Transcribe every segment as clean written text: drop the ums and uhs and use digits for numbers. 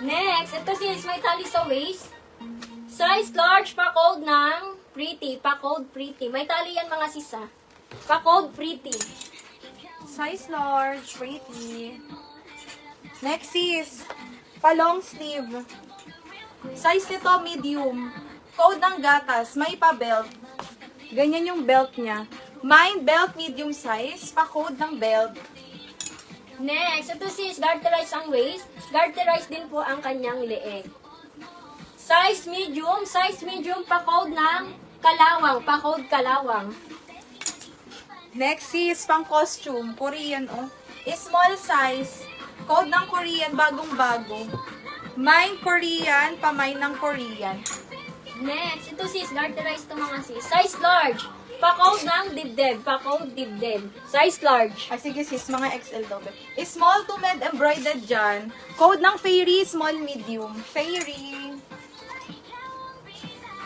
Next, ito sis, may tali sa waist. Size large, pa-code ng pretty. Pa-code pretty. May tali yan mga sis ha. Pa-code pretty. Size large, pretty. Next is, pa-long sleeve. Size nito, medium. Code ng gatas, may pa-belt. Ganyan yung belt niya. Mine, belt medium size, pa-code ng belt. Next, ito sis, garterize ang waist. Garterize din po ang kanyang leeg. Size medium, pa-code ng kalawang. Pa-code kalawang. Next is, pang costume, Korean, oh. Small size, code ng Korean, bagong-bago. Mine Korean, pa-mine ng Korean. Next, ito sis, garterize to mga sis. Size large, pa-code ng dibdib. Pa-code dibdib. Size large. Ah, sige sis, mga XL daw. Small to med embroidered dyan. Code ng Fairy, small, medium. Fairy.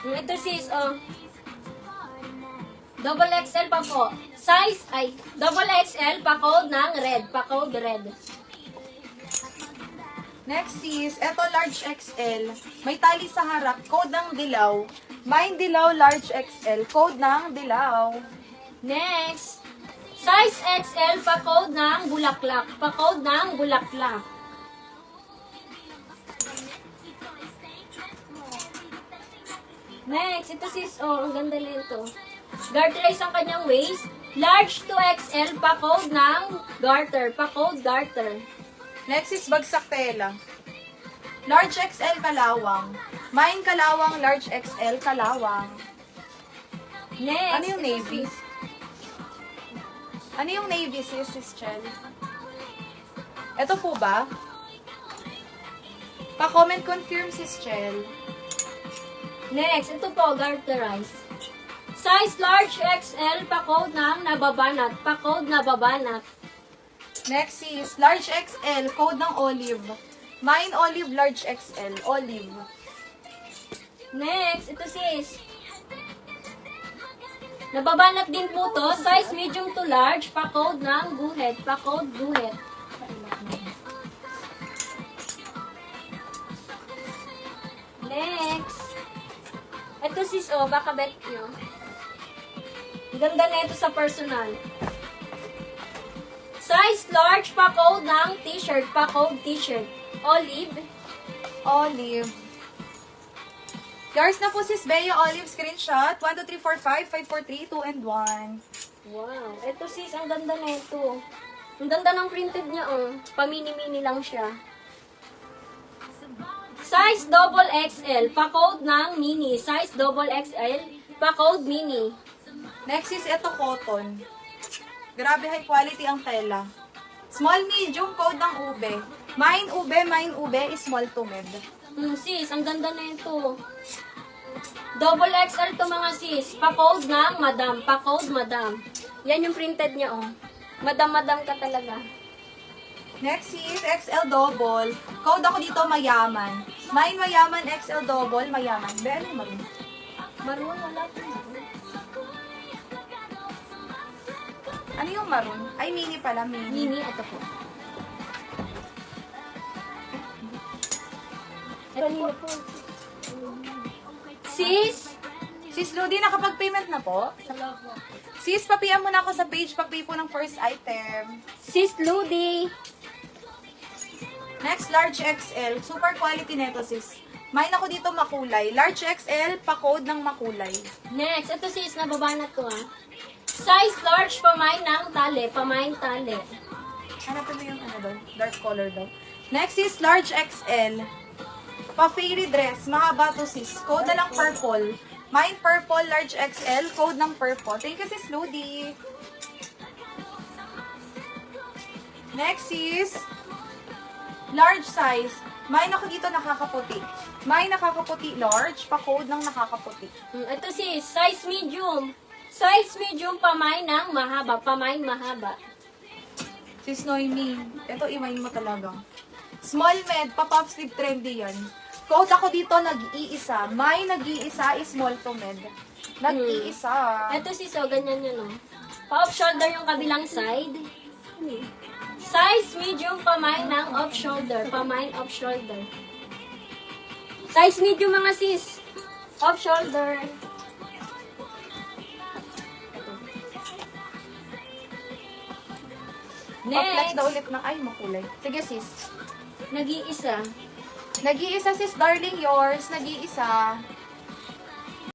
Ito sis, double XL pa po. Double XL, pa-code ng red. Pa-code red. Next is, eto large XL. May tali sa harap, code ng dilaw. Mine dilaw, large XL, code ng dilaw. Next, size XL, pa-code ng bulaklak. Pa-code ng bulaklak. Next, ito sis, ang ganda nito. Garterize ang kanyang waist. Large to XL, pa-code ng garter. Pa-code garter. Next is bagsak tela. Large XL kalawang. Mine kalawang, large XL kalawang. Next, Ano yung ito, navy? sis. Ano yung navy sis Chel? Ito po ba? Pa-comment confirm sis Chel. Next, ito po, garterize. Size large XL, pa-code ng nababanat. Pa-code nababanat. Next is large XL, code ng olive. Mine olive, large XL, olive. Next, ito sis. Nababanat din po to. Size medium to large, pa-code ng guhit. Pa-code guhit. Next. Ito sis, baka bet nyo. Ganda na ito sa personal. Size large, pa-code ng t-shirt. Pa-code t-shirt. Olive. Olive. Yours na po sis Bea Olive screenshot. 1, 2, 3, 4, 5, 5, 4, 3, 2, and 1. Wow. Ito sis, ang ganda na ito. Ang ganda ng printed niya, Pamini-mini lang siya. Size double XL. Pa-code ng mini. Size double XL. Pa-code mini. Next is ito cotton. Grabe high quality ang tela. Small medium, code ng ube. Mine ube, small to mid. Sis, ang ganda na ito. Double XL to mga sis. Pa-code ng madam. Pa-code madam. Yan yung printed niya, Madam-madam ka talaga. Next is XL double. Code ako dito mayaman. Mine mayaman, XL double, mayaman. Be, ano yung maroon? Maroon, wala po. Ano yung maroon? Ay, mini pala, mini. Mini, ito po. Kanino po? Sis? Sis Ludi, nakapag-payment na po? Sis, papian mo na ako sa page pag-pay po ng first item. Sis Ludi. Next, large XL. Super quality neto, sis. Mine ako dito makulay. Large XL, pa-code ng makulay. Next, ito sis, nababanat ko Size large, pamain ng tali. Pamain tali. Hanapin mo yung ano doon? Dark color daw. Next is large XL. Pa-fairy dress. Mahaba to sis. Code na lang purple. Mine purple, large XL. Code ng purple. Thank you sis Ludi. Next is large size. Mine ako dito nakakaputi. Mine nakakaputi large. Pa-code ng nakakaputi. Ito sis, size medium. Size medium, pamain ng mahaba. Pamain mahaba. Sis Noemi, ito imayin mo talaga. Small med, pa-pop sleeve trendy yan. Code ako dito, nag-iisa. May nag-iisa is small to mid. Nag-iisa. Ito sis, so ganyan yun, oh. Pa-off shoulder yung kabilang side. Size medium pamain ng off shoulder. Pamain off shoulder. Size medium mga sis. Off shoulder. Flex na Next, ulit ng, ay, makulay. Sige, sis. nag-iisa. Nag-iisa, sis, darling, yours. Nag-iisa.